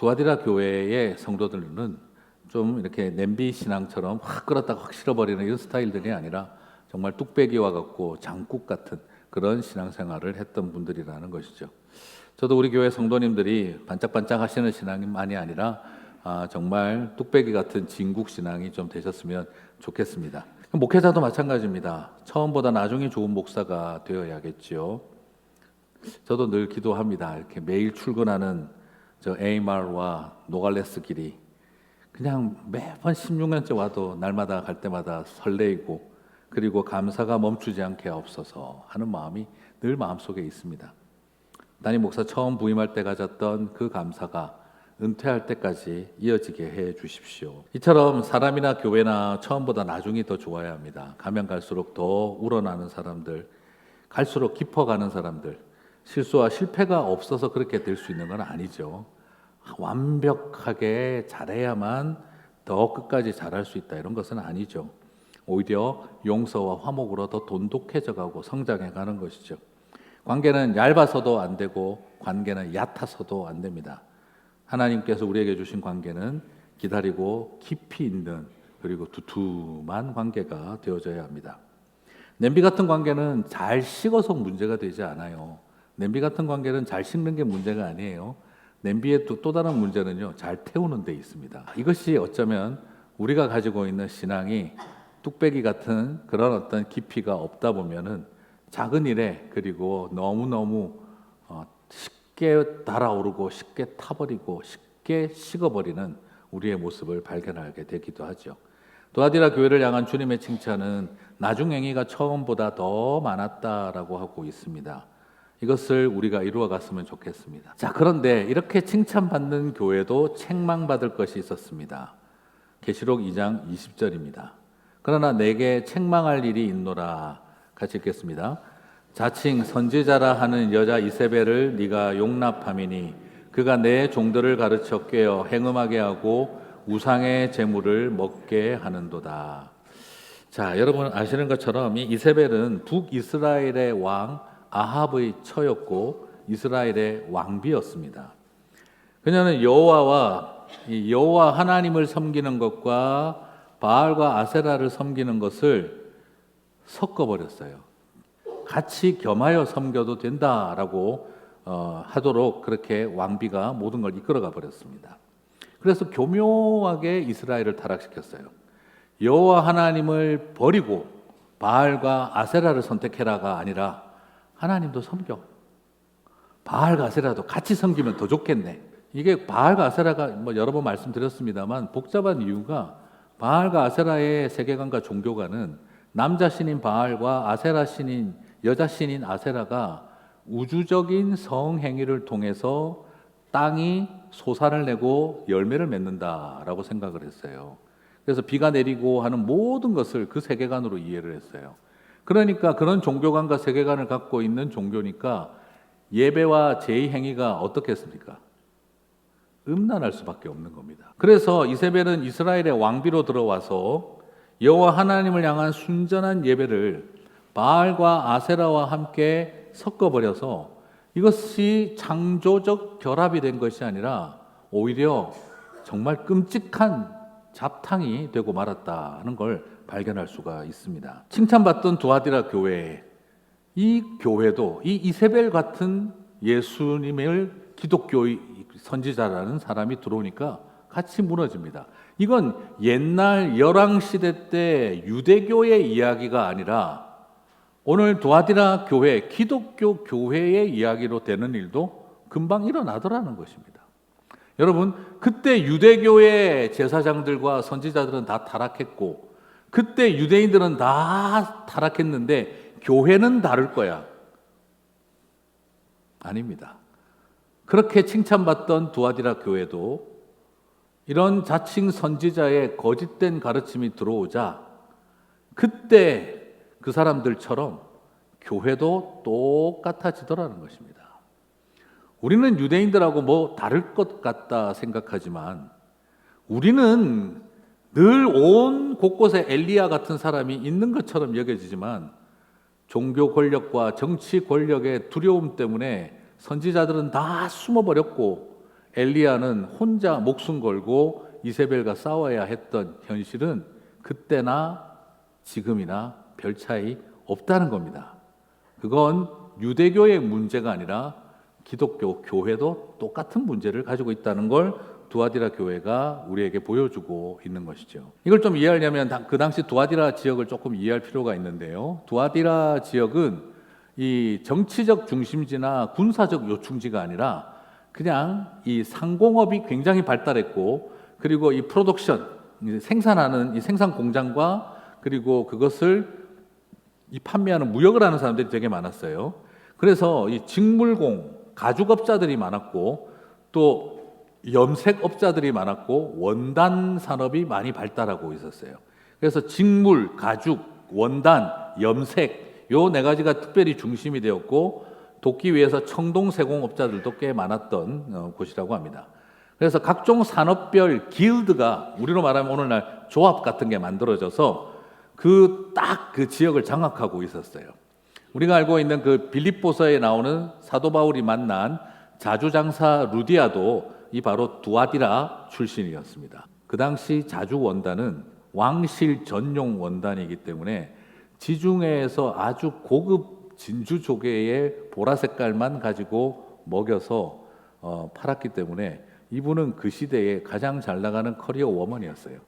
두아디라 교회의 성도들은 좀 이렇게 냄비 신앙처럼 확 끓었다가 확 식어버리는 이런 스타일들이 아니라 정말 뚝배기와 같고 장국 같은 그런 신앙생활을 했던 분들이라는 것이죠. 저도 우리 교회 성도님들이 반짝반짝 하시는 신앙만이 아니라 정말 뚝배기 같은 진국 신앙이 좀 되셨으면 좋겠습니다. 목회자도 마찬가지입니다. 처음보다 나중에 좋은 목사가 되어야겠지요. 저도 늘 기도합니다. 이렇게 매일 출근하는 저 에이말과 노갈레스 길이 그냥 매번 16년째 와도 날마다 갈 때마다 설레이고 그리고 감사가 멈추지 않게 없어서 하는 마음이 늘 마음속에 있습니다. 담임 목사 처음 부임할 때 가졌던 그 감사가 은퇴할 때까지 이어지게 해 주십시오. 이처럼 사람이나 교회나 처음보다 나중이 더 좋아야 합니다. 가면 갈수록 더 우러나는 사람들, 갈수록 깊어가는 사람들, 실수와 실패가 없어서 그렇게 될 수 있는 건 아니죠. 완벽하게 잘해야만 더 끝까지 잘할 수 있다 이런 것은 아니죠. 오히려 용서와 화목으로 더 돈독해져 가고 성장해 가는 것이죠. 관계는 얇아서도 안 되고 관계는 얕아서도 안 됩니다. 하나님께서 우리에게 주신 관계는 기다리고 깊이 있는 그리고 두툼한 관계가 되어져야 합니다. 냄비 같은 관계는 잘 식어서 문제가 되지 않아요. 냄비 같은 관계는 잘 식는 게 문제가 아니에요. 냄비의 또 다른 문제는요, 잘 태우는 데 있습니다. 이것이 어쩌면 우리가 가지고 있는 신앙이 뚝배기 같은 그런 어떤 깊이가 없다 보면은 작은 일에 그리고 너무너무 쉽게 달아오르고 쉽게 타버리고 쉽게 식어버리는 우리의 모습을 발견하게 되기도 하죠. 두아디라 교회를 향한 주님의 칭찬은 나중 행위가 처음보다 더 많았다라고 하고 있습니다. 이것을 우리가 이루어 갔으면 좋겠습니다. 자, 그런데 이렇게 칭찬받는 교회도 책망받을 것이 있었습니다. 계시록 2장 20절입니다. 그러나 내게 책망할 일이 있노라. 같이 읽겠습니다. 자칭 선지자라 하는 여자 이세벨을 네가 용납함이니 그가 내 종들을 가르쳐 꿰어 행음하게 하고 우상의 제물을 먹게 하는도다. 자, 여러분 아시는 것처럼 이 이세벨은 북이스라엘의 왕 아합의 처였고 이스라엘의 왕비였습니다. 그녀는 여호와 하나님을 섬기는 것과 바알과 아세라를 섬기는 것을 섞어버렸어요. 같이 겸하여 섬겨도 된다라고 하도록 그렇게 왕비가 모든 걸 이끌어가 버렸습니다. 그래서 교묘하게 이스라엘을 타락시켰어요. 여호와 하나님을 버리고 바알과 아세라를 선택해라가 아니라 하나님도 섬겨. 바알과 아세라도 같이 섬기면 더 좋겠네. 이게 바알과 아세라가 여러 번 말씀드렸습니다만 복잡한 이유가 바알과 아세라의 세계관과 종교관은 남자 신인 바알과 아세라 신인 여자 신인 아세라가 우주적인 성행위를 통해서 땅이 소산을 내고 열매를 맺는다라고 생각을 했어요. 그래서 비가 내리고 하는 모든 것을 그 세계관으로 이해를 했어요. 그러니까 그런 종교관과 세계관을 갖고 있는 종교니까 예배와 제의 행위가 어떻겠습니까? 음란할 수밖에 없는 겁니다. 그래서 이세벨은 이스라엘의 왕비로 들어와서 여호와 하나님을 향한 순전한 예배를 바알과 아세라와 함께 섞어버려서 이것이 창조적 결합이 된 것이 아니라 오히려 정말 끔찍한 잡탕이 되고 말았다는 걸 발견할 수가 있습니다. 칭찬받던 두아디라 교회, 이 교회도 이 이세벨 같은 예수님을 기독교의 선지자라는 사람이 들어오니까 같이 무너집니다. 이건 옛날 열왕시대 때 유대교의 이야기가 아니라 오늘 두아디라 교회, 기독교 교회의 이야기로 되는 일도 금방 일어나더라는 것입니다. 여러분, 그때 유대교의 제사장들과 선지자들은 다 타락했고 그때 유대인들은 다 타락했는데 교회는 다를 거야. 아닙니다. 그렇게 칭찬받던 두아디라 교회도 이런 자칭 선지자의 거짓된 가르침이 들어오자 그때 그 사람들처럼 교회도 똑같아지더라는 것입니다. 우리는 유대인들하고 뭐 다를 것 같다 생각하지만 우리는 늘 온 곳곳에 엘리야 같은 사람이 있는 것처럼 여겨지지만 종교 권력과 정치 권력의 두려움 때문에 선지자들은 다 숨어버렸고 엘리야는 혼자 목숨 걸고 이세벨과 싸워야 했던 현실은 그때나 지금이나 별 차이 없다는 겁니다. 그건 유대교의 문제가 아니라 기독교 교회도 똑같은 문제를 가지고 있다는 걸 두아디라 교회가 우리에게 보여주고 있는 것이죠. 이걸 좀 이해하려면 그 당시 두아디라 지역을 조금 이해할 필요가 있는데요. 두아디라 지역은 이 정치적 중심지나 군사적 요충지가 아니라 그냥 이 상공업이 굉장히 발달했고, 그리고 이 프로덕션, 생산하는 이 생산 공장과 그리고 그것을 이 판매하는 무역을 하는 사람들이 되게 많았어요. 그래서 이 직물공, 가죽업자들이 많았고, 또 염색업자들이 많았고, 원단 산업이 많이 발달하고 있었어요. 그래서 직물, 가죽, 원단, 염색 요 네 가지가 특별히 중심이 되었고, 돕기 위해서 청동세공업자들도 꽤 많았던 곳이라고 합니다. 그래서 각종 산업별 길드가, 우리로 말하면 오늘날 조합 같은 게 만들어져서 딱 그 지역을 장악하고 있었어요. 우리가 알고 있는 그 빌립보서에 나오는 사도 바울이 만난 자주장사 루디아도 이 바로 두아디라 출신이었습니다. 그 당시 자주 원단은 왕실 전용 원단이기 때문에 지중해에서 아주 고급 진주 조개의 보라 색깔만 가지고 먹여서 팔았기 때문에 이분은 그 시대에 가장 잘 나가는 커리어 워먼이었어요.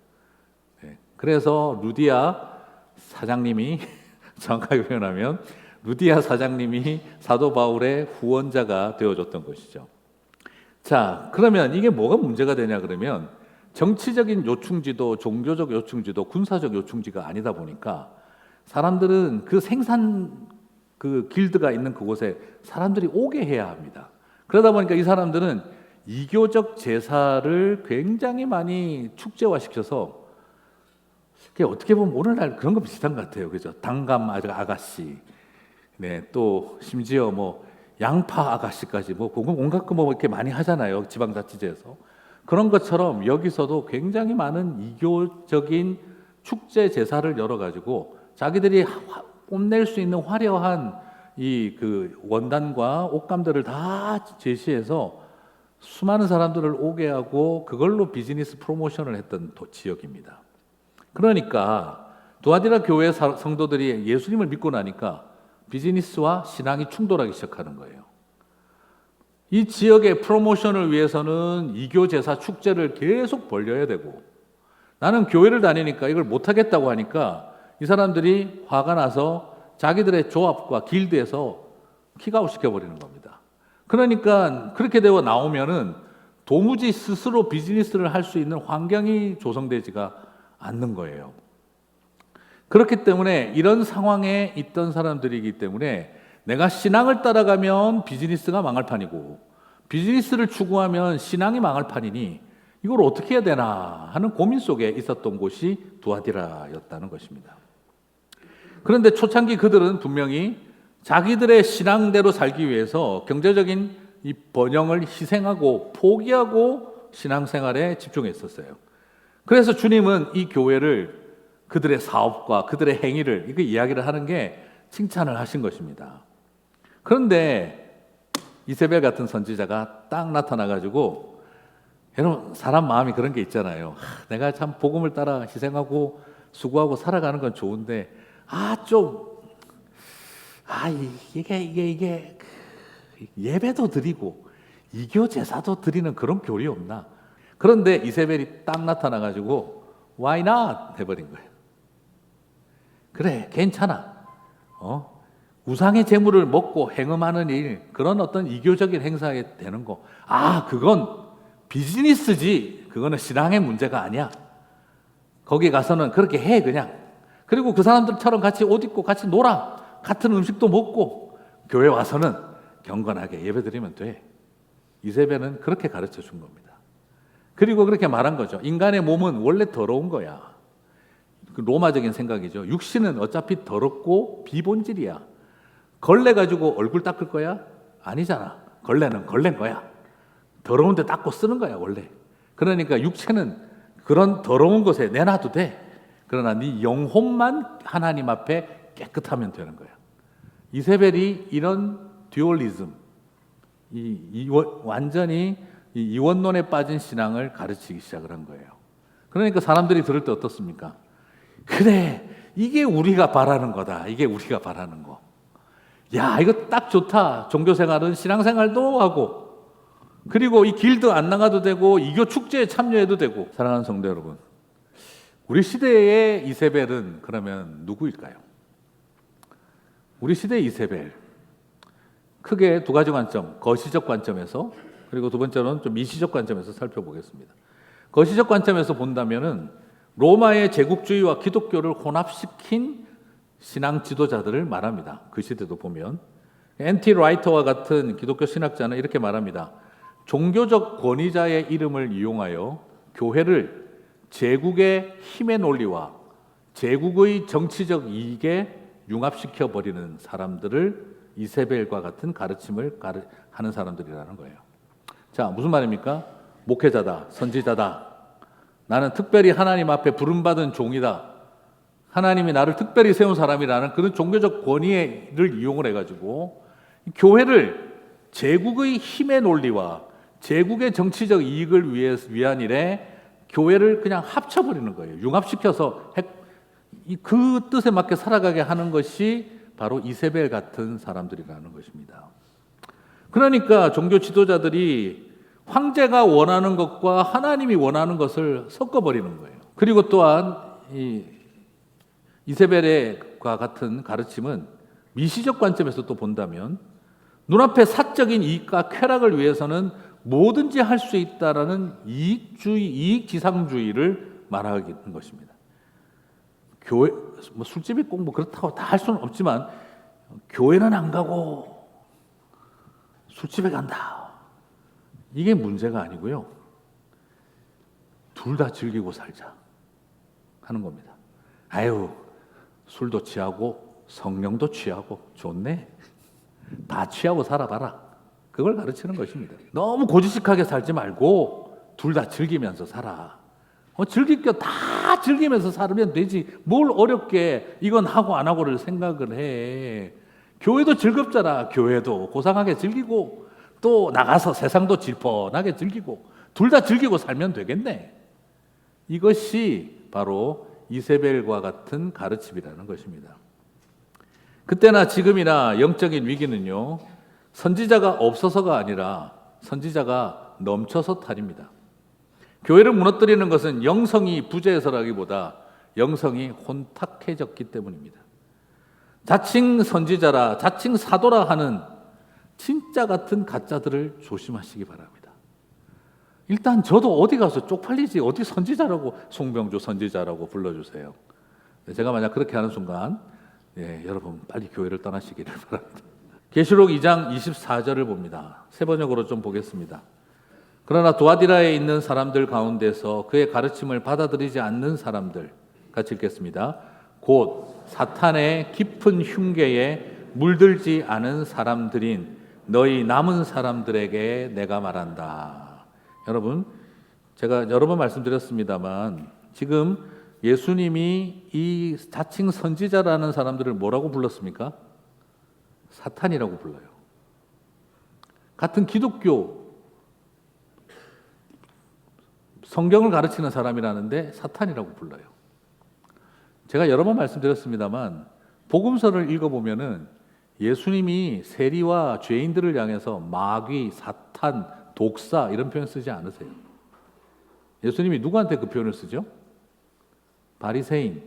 네. 그래서 루디아 사장님이 정확하게 표현하면 루디아 사장님이 사도 바울의 후원자가 되어줬던 것이죠. 자, 그러면 이게 뭐가 문제가 되냐 그러면 정치적인 요충지도 종교적 요충지도 군사적 요충지가 아니다 보니까 사람들은 그 생산 그 길드가 있는 그곳에 사람들이 오게 해야 합니다. 그러다 보니까 이 사람들은 이교적 제사를 굉장히 많이 축제화시켜서 어떻게 보면 오늘날 그런 거 비슷한 것 같아요. 그죠? 당감 아가씨, 네, 또 심지어 뭐 양파 아가씨까지 뭐 온갖 거 뭐 이렇게 많이 하잖아요. 지방자치제에서. 그런 것처럼 여기서도 굉장히 많은 이교적인 축제 제사를 열어가지고 자기들이 뽐낼 수 있는 화려한 이 그 원단과 옷감들을 다 제시해서 수많은 사람들을 오게 하고 그걸로 비즈니스 프로모션을 했던 지역입니다. 그러니까 두아디라 교회 성도들이 예수님을 믿고 나니까 비즈니스와 신앙이 충돌하기 시작하는 거예요. 이 지역의 프로모션을 위해서는 이교 제사 축제를 계속 벌려야 되고, 나는 교회를 다니니까 이걸 못하겠다고 하니까 이 사람들이 화가 나서 자기들의 조합과 길드에서 킥아웃 시켜버리는 겁니다. 그러니까 그렇게 되어 나오면은 도무지 스스로 비즈니스를 할 수 있는 환경이 조성되지가 않는 거예요. 그렇기 때문에 이런 상황에 있던 사람들이기 때문에 내가 신앙을 따라가면 비즈니스가 망할 판이고 비즈니스를 추구하면 신앙이 망할 판이니 이걸 어떻게 해야 되나 하는 고민 속에 있었던 곳이 두아디라였다는 것입니다. 그런데 초창기 그들은 분명히 자기들의 신앙대로 살기 위해서 경제적인 이 번영을 희생하고 포기하고 신앙생활에 집중했었어요. 그래서 주님은 이 교회를 그들의 사업과 그들의 행위를 이거 이야기를 하는 게 칭찬을 하신 것입니다. 그런데 이세벨 같은 선지자가 딱 나타나가지고, 여러분 사람 마음이 그런 게 있잖아요. 내가 참 복음을 따라 희생하고 수고하고 살아가는 건 좋은데 이게 예배도 드리고 이교 제사도 드리는 그런 교리 없나? 그런데 이세벨이 딱 나타나가지고 Why not? 해버린 거예요. 그래, 괜찮아. 우상의 재물을 먹고 행음하는 일, 그런 어떤 이교적인 행사에 되는 거, 그건 비즈니스지. 그거는 신앙의 문제가 아니야. 거기 가서는 그렇게 해 그냥. 그리고 그 사람들처럼 같이 옷 입고 같이 놀아. 같은 음식도 먹고 교회 와서는 경건하게 예배드리면 돼. 이세벨은 그렇게 가르쳐 준 겁니다. 그리고 그렇게 말한 거죠. 인간의 몸은 원래 더러운 거야. 그 로마적인 생각이죠. 육신은 어차피 더럽고 비본질이야. 걸레 가지고 얼굴 닦을 거야? 아니잖아. 걸레는 걸레인 거야. 더러운데 닦고 쓰는 거야 원래. 그러니까 육체는 그런 더러운 곳에 내놔도 돼. 그러나 네 영혼만 하나님 앞에 깨끗하면 되는 거야. 이세벨이 이런 듀얼리즘, 완전히 이 이원론에 빠진 신앙을 가르치기 시작을 한 거예요. 그러니까 사람들이 들을 때 어떻습니까? 그래, 이게 우리가 바라는 거다. 이게 우리가 바라는 거. 야, 이거 딱 좋다. 종교생활은 신앙생활도 하고, 그리고 이 길도 안 나가도 되고, 이교 축제에 참여해도 되고. 사랑하는 성도 여러분, 우리 시대의 이세벨은 그러면 누구일까요? 우리 시대의 이세벨, 크게 두 가지 관점, 거시적 관점에서, 그리고 두 번째로는 좀 미시적 관점에서 살펴보겠습니다. 거시적 관점에서 본다면은 로마의 제국주의와 기독교를 혼합시킨 신앙 지도자들을 말합니다. 그 시대도 보면 N.T. 라이터와 같은 기독교 신학자는 이렇게 말합니다. 종교적 권위자의 이름을 이용하여 교회를 제국의 힘의 논리와 제국의 정치적 이익에 융합시켜 버리는 사람들을 이세벨과 같은 가르침을 하는 사람들이라는 거예요. 자, 무슨 말입니까? 목회자다, 선지자다. 나는 특별히 하나님 앞에 부름받은 종이다. 하나님이 나를 특별히 세운 사람이라는 그런 종교적 권위를 이용을 해가지고 교회를 제국의 힘의 논리와 제국의 정치적 이익을 위한 일에 교회를 그냥 합쳐버리는 거예요. 융합시켜서 그 뜻에 맞게 살아가게 하는 것이 바로 이세벨 같은 사람들이라는 것입니다. 그러니까 종교 지도자들이 황제가 원하는 것과 하나님이 원하는 것을 섞어버리는 거예요. 그리고 또한 이세벨과 같은 가르침은 미시적 관점에서 또 본다면 눈앞에 사적인 이익과 쾌락을 위해서는 뭐든지 할 수 있다라는 이익지상주의를 말하는 것입니다. 교회, 술집이 꼭 그렇다고 다 할 수는 없지만 교회는 안 가고 술집에 간다. 이게 문제가 아니고요. 둘 다 즐기고 살자 하는 겁니다. 아유, 술도 취하고 성령도 취하고 좋네. 다 취하고 살아봐라. 그걸 가르치는 것입니다. 너무 고지식하게 살지 말고 둘 다 즐기면서 살아. 즐길 거 다 즐기면서 살면 되지. 뭘 어렵게 이건 하고 안 하고를 생각을 해. 교회도 즐겁잖아. 교회도 고상하게 즐기고 또 나가서 세상도 질펀하게 즐기고 둘 다 즐기고 살면 되겠네. 이것이 바로 이세벨과 같은 가르침이라는 것입니다. 그때나 지금이나 영적인 위기는요, 선지자가 없어서가 아니라 선지자가 넘쳐서 탈입니다. 교회를 무너뜨리는 것은 영성이 부재해서라기보다 영성이 혼탁해졌기 때문입니다. 자칭 선지자라, 자칭 사도라 하는 진짜 같은 가짜들을 조심하시기 바랍니다. 일단 저도 어디 가서 쪽팔리지 어디 선지자라고 송병주 선지자라고 불러주세요. 제가 만약 그렇게 하는 순간 여러분 빨리 교회를 떠나시기를 바랍니다. 계시록 2장 24절을 봅니다. 세 번역으로 좀 보겠습니다. 그러나 두아디라에 있는 사람들 가운데서 그의 가르침을 받아들이지 않는 사람들, 같이 읽겠습니다. 곧 사탄의 깊은 흉계에 물들지 않은 사람들인 너희 남은 사람들에게 내가 말한다. 여러분, 제가 여러 번 말씀드렸습니다만 지금 예수님이 이 자칭 선지자라는 사람들을 뭐라고 불렀습니까? 사탄이라고 불러요. 같은 기독교 성경을 가르치는 사람이라는데 사탄이라고 불러요. 제가 여러 번 말씀드렸습니다만 복음서를 읽어보면은 예수님이 세리와 죄인들을 향해서 마귀, 사탄, 독사 이런 표현 쓰지 않으세요. 예수님이 누구한테 그 표현을 쓰죠? 바리새인,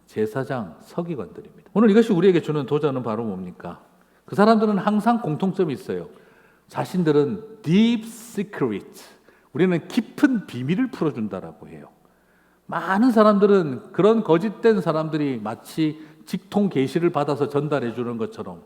제사장, 서기관들입니다. 오늘 이것이 우리에게 주는 도전은 바로 뭡니까? 그 사람들은 항상 공통점이 있어요. 자신들은 deep secret, 우리는 깊은 비밀을 풀어준다라고 해요. 많은 사람들은 그런 거짓된 사람들이 마치 직통 계시를 받아서 전달해 주는 것처럼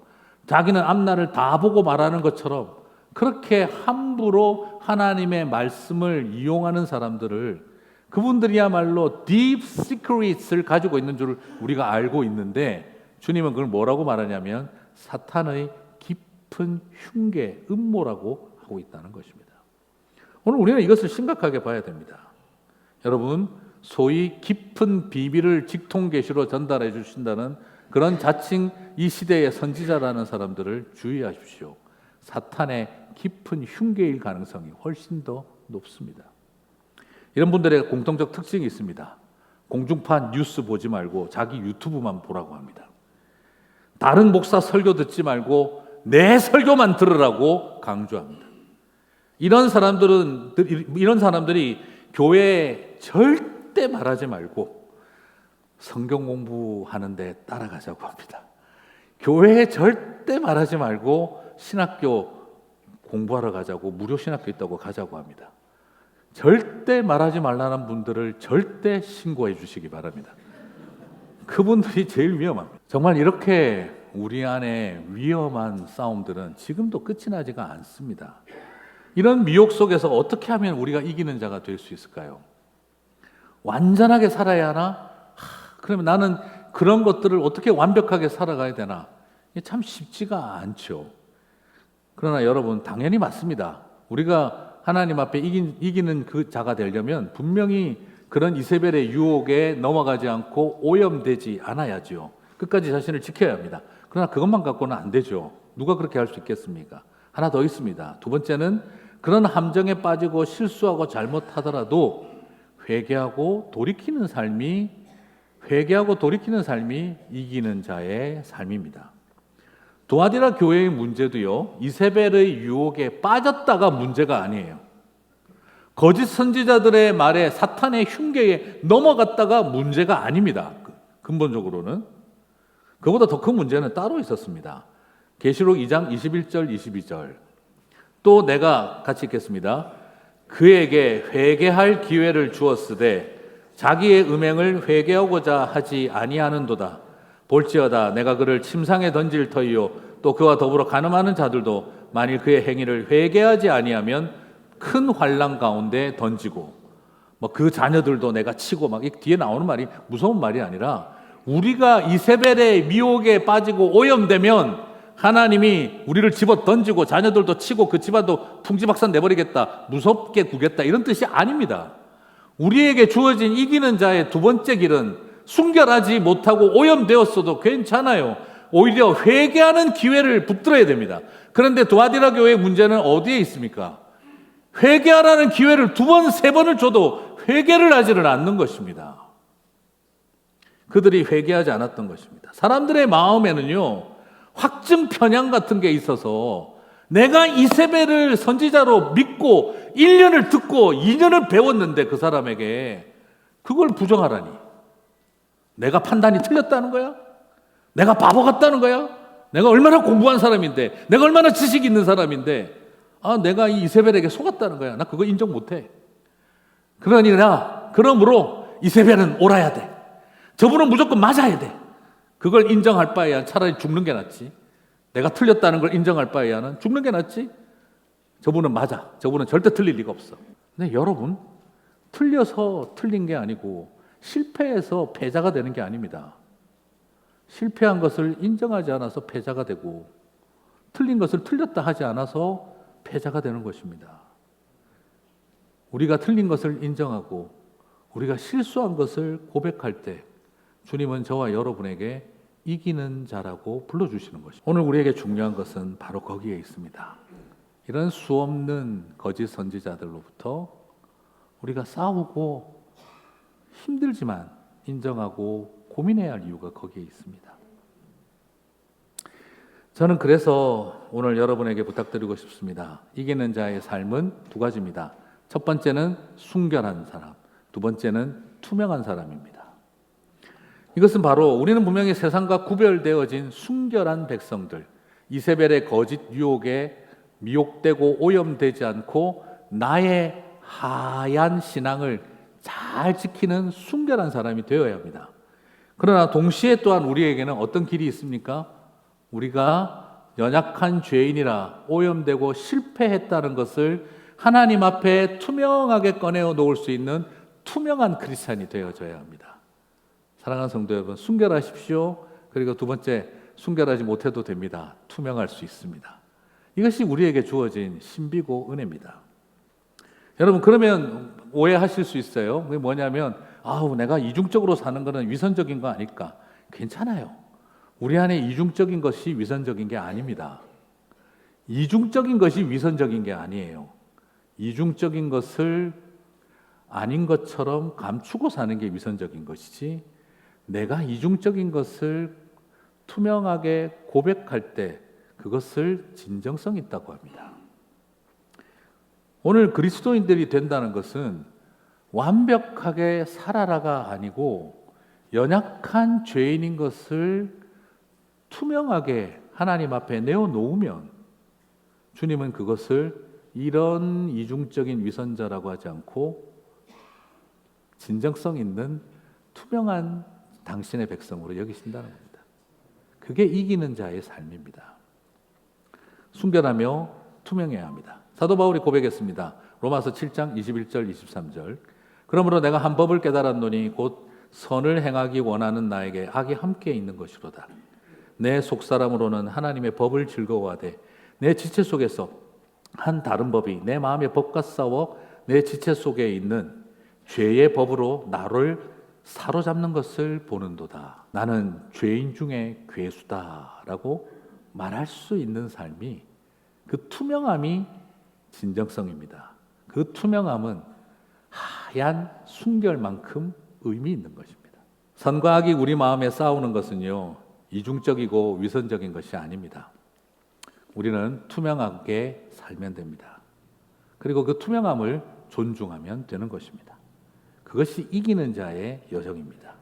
자기는 앞날을 다 보고 말하는 것처럼 그렇게 함부로 하나님의 말씀을 이용하는 사람들을 그분들이야말로 deep secrets를 가지고 있는 줄 우리가 알고 있는데 주님은 그걸 뭐라고 말하냐면 사탄의 깊은 흉계, 음모라고 하고 있다는 것입니다. 오늘 우리는 이것을 심각하게 봐야 됩니다. 여러분, 소위 깊은 비밀을 직통계시로 전달해 주신다는 그런 자칭 이 시대의 선지자라는 사람들을 주의하십시오. 사탄의 깊은 흉계일 가능성이 훨씬 더 높습니다. 이런 분들의 공통적 특징이 있습니다. 공중파 뉴스 보지 말고 자기 유튜브만 보라고 합니다. 다른 목사 설교 듣지 말고 내 설교만 들으라고 강조합니다. 이런 사람들이 교회에 절대 말하지 말고 성경 공부하는데 따라가자고 합니다. 교회에 절대 말하지 말고 신학교 공부하러 가자고, 무료 신학교 있다고 가자고 합니다. 절대 말하지 말라는 분들을 절대 신고해 주시기 바랍니다. 그분들이 제일 위험합니다. 정말 이렇게 우리 안에 위험한 싸움들은 지금도 끝이 나지가 않습니다. 이런 미혹 속에서 어떻게 하면 우리가 이기는 자가 될 수 있을까요? 완전하게 살아야 하나? 그러면 나는 그런 것들을 어떻게 완벽하게 살아가야 되나? 이게 참 쉽지가 않죠. 그러나 여러분, 당연히 맞습니다. 우리가 하나님 앞에 이기는 그 자가 되려면 분명히 그런 이세벨의 유혹에 넘어가지 않고 오염되지 않아야죠. 끝까지 자신을 지켜야 합니다. 그러나 그것만 갖고는 안 되죠. 누가 그렇게 할 수 있겠습니까? 하나 더 있습니다. 두 번째는 그런 함정에 빠지고 실수하고 잘못하더라도 회개하고 돌이키는 삶이 이기는 자의 삶입니다. 두아디라 교회의 문제도요, 이세벨의 유혹에 빠졌다가 문제가 아니에요. 거짓 선지자들의 말에 사탄의 흉계에 넘어갔다가 문제가 아닙니다. 근본적으로는. 그보다 더 큰 문제는 따로 있었습니다. 계시록 2장 21절 22절. 또 내가 같이 읽겠습니다. 그에게 회개할 기회를 주었으되 자기의 음행을 회개하고자 하지 아니하는도다. 볼지어다 내가 그를 침상에 던질 터이요 또 그와 더불어 간음하는 자들도 만일 그의 행위를 회개하지 아니하면 큰 환난 가운데 던지고 그 자녀들도 내가 치고 막 이 뒤에 나오는 말이 무서운 말이 아니라 우리가 이세벨의 미혹에 빠지고 오염되면 하나님이 우리를 집어 던지고 자녀들도 치고 그 집안도 풍지박산 내버리겠다, 무섭게 구겠다 이런 뜻이 아닙니다. 우리에게 주어진 이기는 자의 두 번째 길은 순결하지 못하고 오염되었어도 괜찮아요. 오히려 회개하는 기회를 붙들어야 됩니다. 그런데 두아디라 교회의 문제는 어디에 있습니까? 회개하라는 기회를 두 번, 세 번을 줘도 회개를 하지를 않는 것입니다. 그들이 회개하지 않았던 것입니다. 사람들의 마음에는요, 확증 편향 같은 게 있어서 내가 이세벨을 선지자로 믿고 1년을 듣고 2년을 배웠는데 그 사람에게 그걸 부정하라니. 내가 판단이 틀렸다는 거야? 내가 바보 같다는 거야? 내가 얼마나 공부한 사람인데, 내가 얼마나 지식이 있는 사람인데, 내가 이 이세벨에게 속았다는 거야. 나 그거 인정 못해. 그러므로 이세벨은 옳아야 돼. 저분은 무조건 맞아야 돼. 그걸 인정할 바에야 차라리 죽는 게 낫지. 내가 틀렸다는 걸 인정할 바에야는 죽는 게 낫지. 저분은 맞아. 저분은 절대 틀릴 리가 없어. 근데 여러분, 틀려서 틀린 게 아니고 실패해서 패자가 되는 게 아닙니다. 실패한 것을 인정하지 않아서 패자가 되고 틀린 것을 틀렸다 하지 않아서 패자가 되는 것입니다. 우리가 틀린 것을 인정하고 우리가 실수한 것을 고백할 때 주님은 저와 여러분에게 이기는 자라고 불러주시는 것입니다. 오늘 우리에게 중요한 것은 바로 거기에 있습니다. 이런 수없는 거짓 선지자들로부터 우리가 싸우고 힘들지만 인정하고 고민해야 할 이유가 거기에 있습니다. 저는 그래서 오늘 여러분에게 부탁드리고 싶습니다. 이기는 자의 삶은 두 가지입니다. 첫 번째는 순결한 사람, 두 번째는 투명한 사람입니다. 이것은 바로 우리는 분명히 세상과 구별되어진 순결한 백성들, 이세벨의 거짓 유혹에 미혹되고 오염되지 않고 나의 하얀 신앙을 잘 지키는 순결한 사람이 되어야 합니다. 그러나 동시에 또한 우리에게는 어떤 길이 있습니까? 우리가 연약한 죄인이라 오염되고 실패했다는 것을 하나님 앞에 투명하게 꺼내어 놓을 수 있는 투명한 크리스찬이 되어져야 합니다. 사랑하는 성도 여러분, 순결하십시오. 그리고 두 번째, 순결하지 못해도 됩니다. 투명할 수 있습니다. 이것이 우리에게 주어진 신비고 은혜입니다. 여러분, 그러면 오해하실 수 있어요. 그게 뭐냐면, 내가 이중적으로 사는 것은 위선적인 거 아닐까? 괜찮아요. 우리 안에 이중적인 것이 위선적인 게 아닙니다. 이중적인 것이 위선적인 게 아니에요. 이중적인 것을 아닌 것처럼 감추고 사는 게 위선적인 것이지, 내가 이중적인 것을 투명하게 고백할 때 그것을 진정성 있다고 합니다. 오늘 그리스도인들이 된다는 것은 완벽하게 살아라가 아니고 연약한 죄인인 것을 투명하게 하나님 앞에 내어놓으면 주님은 그것을 이런 이중적인 위선자라고 하지 않고 진정성 있는 투명한 당신의 백성으로 여기신다는 겁니다. 그게 이기는 자의 삶입니다. 순결하며 투명해야 합니다. 사도 바울이 고백했습니다. 로마서 7장 21절 23절. 그러므로 내가 한 법을 깨달았노니 곧 선을 행하기 원하는 나에게 악이 함께 있는 것이로다. 내 속사람으로는 하나님의 법을 즐거워하되 내 지체 속에서 한 다른 법이 내 마음의 법과 싸워 내 지체 속에 있는 죄의 법으로 나를 사로잡는 것을 보는도다. 나는 죄인 중에 괴수다라고 말할 수 있는 삶이, 그 투명함이 진정성입니다. 그 투명함은 하얀 순결만큼 의미 있는 것입니다. 선과 악이 우리 마음에 싸우는 것은요, 이중적이고 위선적인 것이 아닙니다. 우리는 투명하게 살면 됩니다. 그리고 그 투명함을 존중하면 되는 것입니다. 그것이 이기는 자의 여정입니다.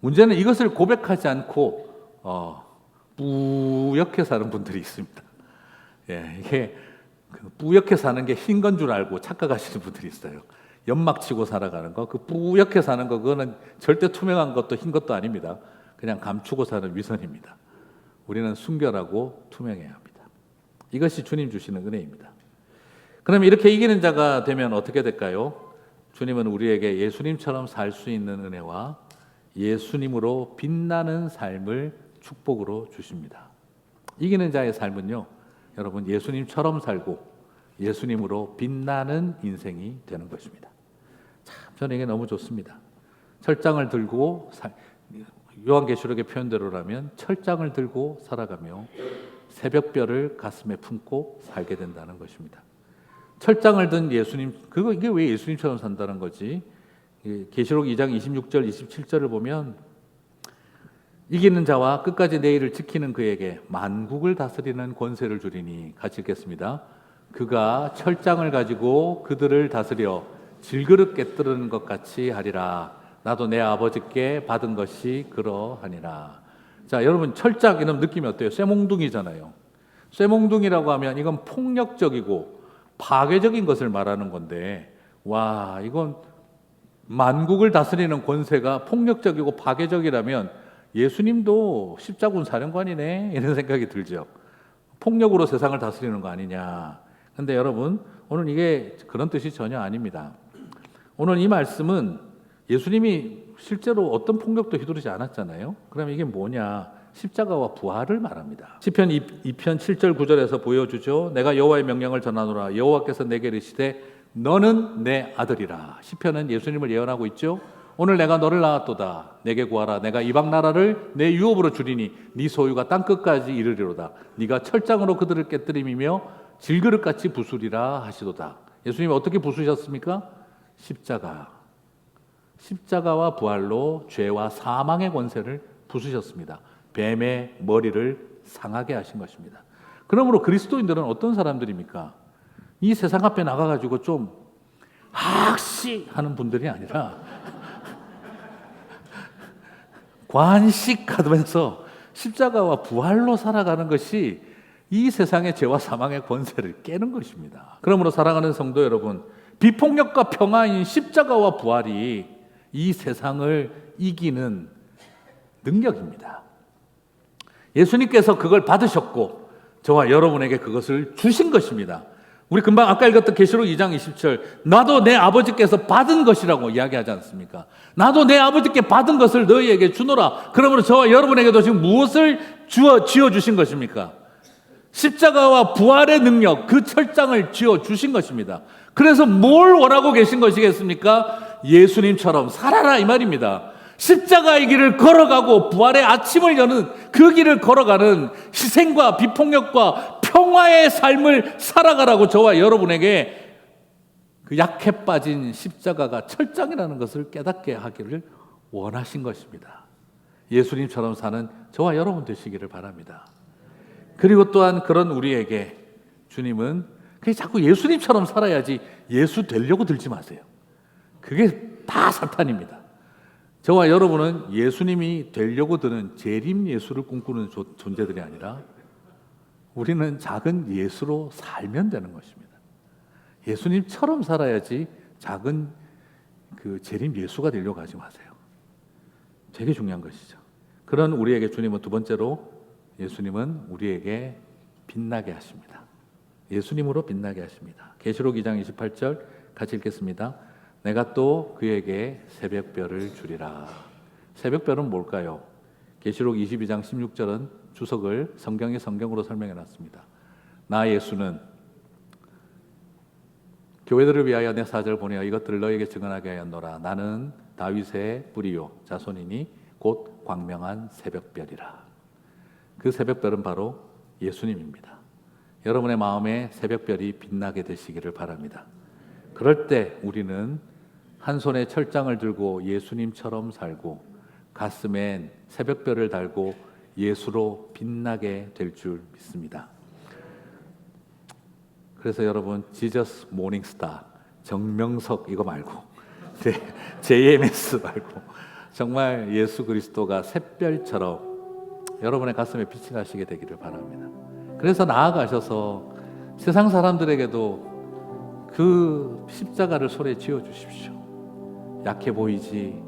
문제는 이것을 고백하지 않고 뿌옇게 사는 분들이 있습니다. 이게 뿌옇게 사는 게 흰 건 줄 알고 착각하시는 분들이 있어요. 연막 치고 살아가는 거, 그 뿌옇게 사는 거, 그거는 절대 투명한 것도 흰 것도 아닙니다. 그냥 감추고 사는 위선입니다. 우리는 순결하고 투명해야 합니다. 이것이 주님 주시는 은혜입니다. 그럼 이렇게 이기는 자가 되면 어떻게 될까요? 주님은 우리에게 예수님처럼 살 수 있는 은혜와 예수님으로 빛나는 삶을 축복으로 주십니다. 이기는 자의 삶은요, 여러분, 예수님처럼 살고 예수님으로 빛나는 인생이 되는 것입니다. 참, 저는 이게 너무 좋습니다. 철장을 들고, 요한계시록의 표현대로라면 철장을 들고 살아가며 새벽별을 가슴에 품고 살게 된다는 것입니다. 철장을 든 예수님, 이게 왜 예수님처럼 산다는 거지? 계시록 2장 26절, 27절을 보면 이기는 자와 끝까지 내 일을 지키는 그에게 만국을 다스리는 권세를 주리니, 같이 읽겠습니다. 그가 철장을 가지고 그들을 다스려 질그릇 깨뜨리는 것 같이 하리라. 나도 내 아버지께 받은 것이 그러하니라. 자, 여러분, 철장 이런 느낌이 어때요? 쇠몽둥이잖아요. 쇠몽둥이라고 하면 이건 폭력적이고 파괴적인 것을 말하는 건데, 와, 이건 만국을 다스리는 권세가 폭력적이고 파괴적이라면 예수님도 십자군 사령관이네, 이런 생각이 들죠. 폭력으로 세상을 다스리는 거 아니냐. 근데 여러분, 오늘 이게 그런 뜻이 전혀 아닙니다. 오늘 이 말씀은 예수님이 실제로 어떤 폭력도 휘두르지 않았잖아요. 그럼 이게 뭐냐? 십자가와 부활을 말합니다. 시편 2편 7절 9절에서 보여주죠. 내가 여호와의 명령을 전하노라. 여호와께서 내게 이르시되 너는 내 아들이라. 시편은 예수님을 예언하고 있죠. 오늘 내가 너를 낳았도다. 내게 구하라. 내가 이방 나라를 내 유업으로 주리니 네 소유가 땅끝까지 이르리로다. 네가 철장으로 그들을 깨뜨리며 질그릇같이 부수리라 하시도다. 예수님이 어떻게 부수셨습니까? 십자가와 부활로 죄와 사망의 권세를 부수셨습니다. 뱀의 머리를 상하게 하신 것입니다. 그러므로 그리스도인들은 어떤 사람들입니까? 이 세상 앞에 나가가지고 좀 학시 하는 분들이 아니라 관식하면서 십자가와 부활로 살아가는 것이 이 세상의 죄와 사망의 권세를 깨는 것입니다. 그러므로 사랑하는 성도 여러분, 비폭력과 평화인 십자가와 부활이 이 세상을 이기는 능력입니다. 예수님께서 그걸 받으셨고 저와 여러분에게 그것을 주신 것입니다. 우리 금방 아까 읽었던 계시록 2장 20절, 나도 내 아버지께서 받은 것이라고 이야기하지 않습니까? 나도 내 아버지께 받은 것을 너희에게 주노라. 그러므로 저와 여러분에게도 지금 무엇을 쥐어주신 것입니까? 십자가와 부활의 능력, 그 철장을 쥐어주신 것입니다. 그래서 뭘 원하고 계신 것이겠습니까? 예수님처럼 살아라, 이 말입니다. 십자가의 길을 걸어가고 부활의 아침을 여는 그 길을 걸어가는 희생과 비폭력과 평화의 삶을 살아가라고 저와 여러분에게 그 약해 빠진 십자가가 철장이라는 것을 깨닫게 하기를 원하신 것입니다. 예수님처럼 사는 저와 여러분 되시기를 바랍니다. 그리고 또한 그런 우리에게 주님은 그게 자꾸 예수님처럼 살아야지 예수 되려고 들지 마세요. 그게 다 사탄입니다. 저와 여러분은 예수님이 되려고 드는 재림 예수를 꿈꾸는 존재들이 아니라 우리는 작은 예수로 살면 되는 것입니다. 예수님처럼 살아야지 작은 그 재림 예수가 되려고 하지 마세요. 되게 중요한 것이죠. 그런 우리에게 주님은 두 번째로 예수님은 우리에게 빛나게 하십니다. 예수님으로 빛나게 하십니다. 계시록 2장 28절 같이 읽겠습니다. 내가 또 그에게 새벽별을 주리라. 새벽별은 뭘까요? 계시록 22장 16절은 주석을 성경의 성경으로 설명해 놨습니다. 나 예수는 교회들을 위하여 내 사절을 보내어 이것들을 너에게 증언하게 하였노라. 나는 다윗의 뿌리요 자손이니 곧 광명한 새벽별이라. 그 새벽별은 바로 예수님입니다. 여러분의 마음에 새벽별이 빛나게 되시기를 바랍니다. 그럴 때 우리는 한 손에 철장을 들고 예수님처럼 살고 가슴엔 새벽별을 달고 예수로 빛나게 될 줄 믿습니다. 그래서 여러분 지저스 모닝스타 정명석 이거 말고 JMS 말고 정말 예수 그리스도가 샛별처럼 여러분의 가슴에 빛이 나시게 되기를 바랍니다. 그래서 나아가셔서 세상 사람들에게도 그 십자가를 손에 쥐어 주십시오. 약해 보이지,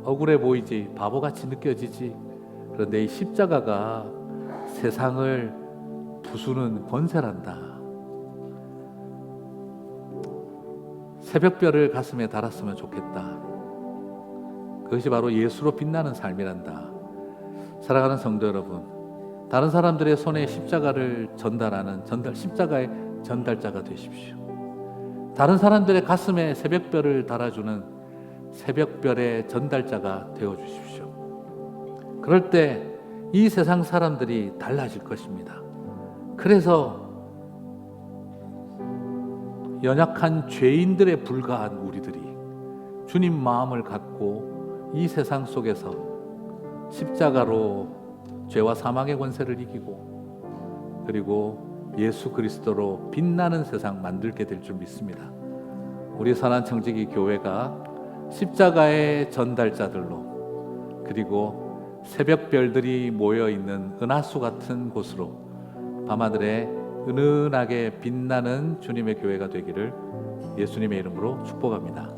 억울해 보이지, 바보같이 느껴지지. 그런데 이 십자가가 세상을 부수는 권세란다. 새벽별을 가슴에 달았으면 좋겠다. 그것이 바로 예수로 빛나는 삶이란다. 사랑하는 성도 여러분, 다른 사람들의 손에 십자가를 전달하는 십자가의 전달자가 되십시오. 다른 사람들의 가슴에 새벽별을 달아주는 새벽별의 전달자가 되어주십시오. 그럴 때 이 세상 사람들이 달라질 것입니다. 그래서 연약한 죄인들에 불과한 우리들이 주님 마음을 갖고 이 세상 속에서 십자가로 죄와 사망의 권세를 이기고 그리고 예수 그리스도로 빛나는 세상 만들게 될 줄 믿습니다. 우리 선한청지기 교회가 십자가의 전달자들로 그리고 새벽별들이 모여있는 은하수 같은 곳으로 밤하늘에 은은하게 빛나는 주님의 교회가 되기를 예수님의 이름으로 축복합니다.